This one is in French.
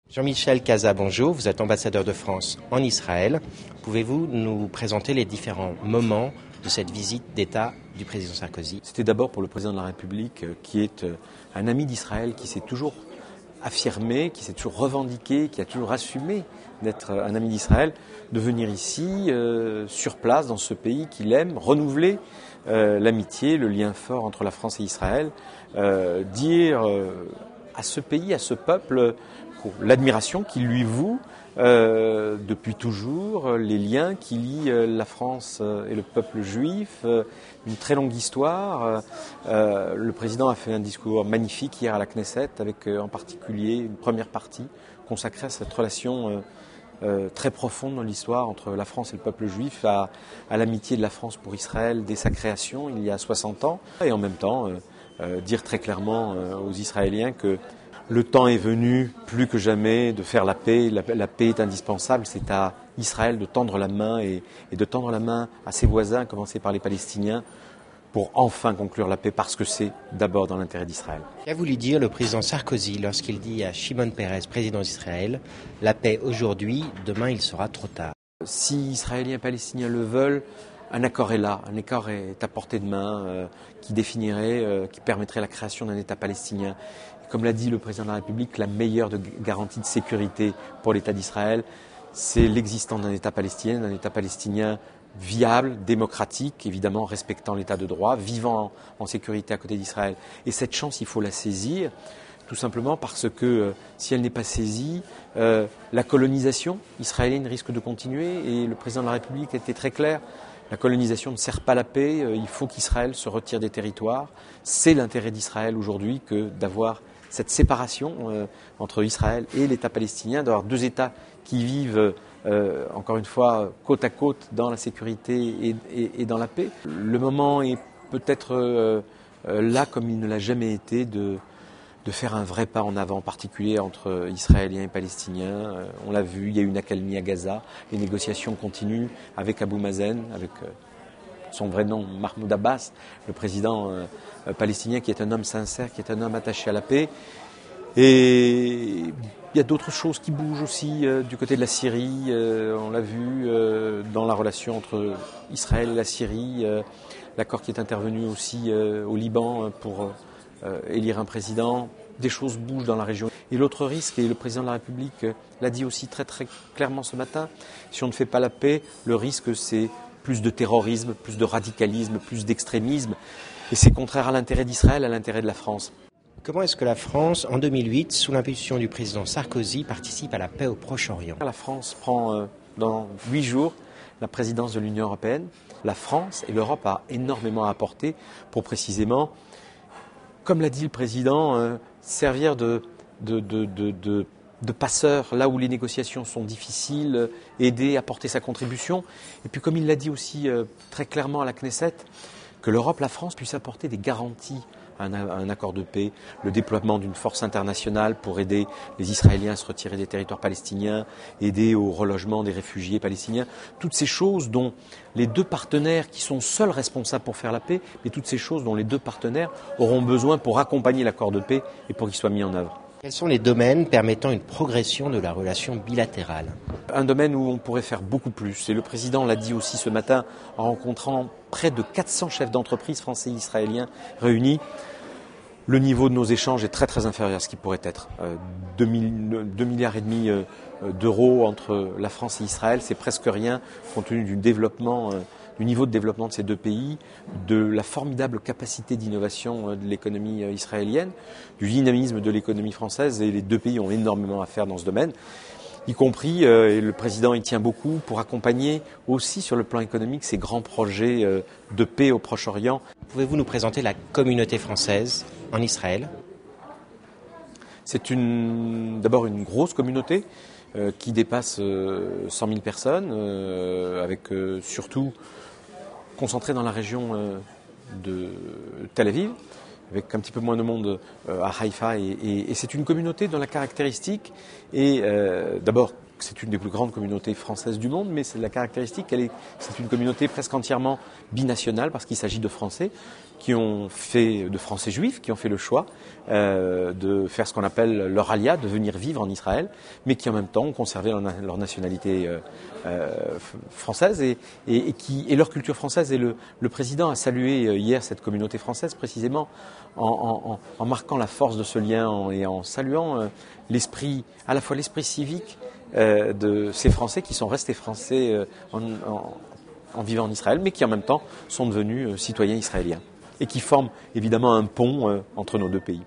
Jean-Michel Caza, bonjour, vous êtes ambassadeur de France en Israël. Pouvez-vous nous présenter les différents moments de cette visite d'État du président Sarkozy? C'était d'abord pour le président de la République qui est un ami d'Israël, qui s'est toujours affirmé, qui s'est toujours revendiqué, qui a toujours assumé d'être un ami d'Israël, de venir ici, sur place, dans ce pays qu'il aime, renouveler l'amitié, le lien fort entre la France et Israël, dire à ce pays, à ce peuple, l'admiration qu'il lui voue depuis toujours, les liens qui lient la France et le peuple juif, une très longue histoire. Le président a fait un discours magnifique hier à la Knesset, avec en particulier une première partie consacrée à cette relation très profonde dans l'histoire entre la France et le peuple juif, à l'amitié de la France pour Israël dès sa création il y a 60 ans, et en même temps dire très clairement aux Israéliens que le temps est venu, plus que jamais, de faire la paix. La paix est indispensable. C'est à Israël de tendre la main et de tendre la main à ses voisins, à commencer par les Palestiniens, pour enfin conclure la paix, parce que c'est d'abord dans l'intérêt d'Israël. Qu'a voulu dire le président Sarkozy lorsqu'il dit à Shimon Peres, président d'Israël, la paix aujourd'hui, demain il sera trop tard? Si Israéliens et Palestiniens le veulent, un accord est là, un accord est à portée de main, qui définirait, qui permettrait la création d'un État palestinien. Comme l'a dit le président de la République, la meilleure garantie de sécurité pour l'État d'Israël, c'est l'existence d'un État palestinien viable, démocratique, évidemment respectant l'État de droit, vivant en sécurité à côté d'Israël. Et cette chance, il faut la saisir, tout simplement parce que si elle n'est pas saisie, la colonisation israélienne risque de continuer. Et le président de la République a été très clair. La colonisation ne sert pas la paix, il faut qu'Israël se retire des territoires. C'est l'intérêt d'Israël aujourd'hui que d'avoir cette séparation entre Israël et l'État palestinien, d'avoir deux États qui vivent, encore une fois, côte à côte dans la sécurité et dans la paix. Le moment est peut-être là, comme il ne l'a jamais été, de faire un vrai pas en avant, en particulier entre Israéliens et Palestiniens. On l'a vu, il y a eu une accalmie à Gaza, les négociations continuent avec Abou Mazen, avec son vrai nom, Mahmoud Abbas, le président palestinien, qui est un homme sincère, qui est un homme attaché à la paix. Et il y a d'autres choses qui bougent aussi du côté de la Syrie. On l'a vu dans la relation entre Israël et la Syrie, l'accord qui est intervenu aussi au Liban pour élire un président. Des choses bougent dans la région. Et l'autre risque, et le président de la République l'a dit aussi très très clairement ce matin, si on ne fait pas la paix, le risque c'est plus de terrorisme, plus de radicalisme, plus d'extrémisme. Et c'est contraire à l'intérêt d'Israël, à l'intérêt de la France. Comment est-ce que la France, en 2008, sous l'impulsion du président Sarkozy, participe à la paix au Proche-Orient? La France prend dans 8 jours la présidence de l'Union européenne. La France et l'Europe a énormément à apporter pour précisément, comme l'a dit le président, servir de passeur là où les négociations sont difficiles, aider, apporter sa contribution. Et puis comme il l'a dit aussi très clairement à la Knesset, que l'Europe, la France puisse apporter des garanties à un accord de paix, le déploiement d'une force internationale pour aider les Israéliens à se retirer des territoires palestiniens, aider au relogement des réfugiés palestiniens, toutes ces choses dont les deux partenaires qui sont seuls responsables pour faire la paix, mais toutes ces choses dont les deux partenaires auront besoin pour accompagner l'accord de paix et pour qu'il soit mis en œuvre. Quels sont les domaines permettant une progression de la relation bilatérale? Un domaine où on pourrait faire beaucoup plus, et le président l'a dit aussi ce matin en rencontrant près de 400 chefs d'entreprise français et israéliens réunis. Le niveau de nos échanges est très très inférieur à ce qu'il pourrait être. 2,5 milliards d'euros entre la France et Israël, c'est presque rien compte tenu du développement, du niveau de développement de ces deux pays, de la formidable capacité d'innovation de l'économie israélienne, du dynamisme de l'économie française, et les deux pays ont énormément à faire dans ce domaine, y compris, et le président y tient beaucoup, pour accompagner aussi sur le plan économique ces grands projets de paix au Proche-Orient. Pouvez-vous nous présenter la communauté française en Israël? C'est d'abord une grosse communauté qui dépasse 100 000 personnes, avec surtout concentrée dans la région de Tel Aviv, avec un petit peu moins de monde à Haïfa. Et c'est une communauté dont la caractéristique est d'abord c'est une des plus grandes communautés françaises du monde, mais c'est la caractéristique c'est une communauté presque entièrement binationale parce qu'il s'agit de Français de Français juifs qui ont fait le choix de faire ce qu'on appelle leur alia, de venir vivre en Israël, mais qui en même temps ont conservé leur nationalité française et leur culture française. Et le président a salué hier cette communauté française précisément en marquant la force de ce lien et en saluant à la fois l'esprit civique de ces Français qui sont restés Français en vivant en Israël, mais qui en même temps sont devenus citoyens israéliens et qui forment évidemment un pont entre nos deux pays.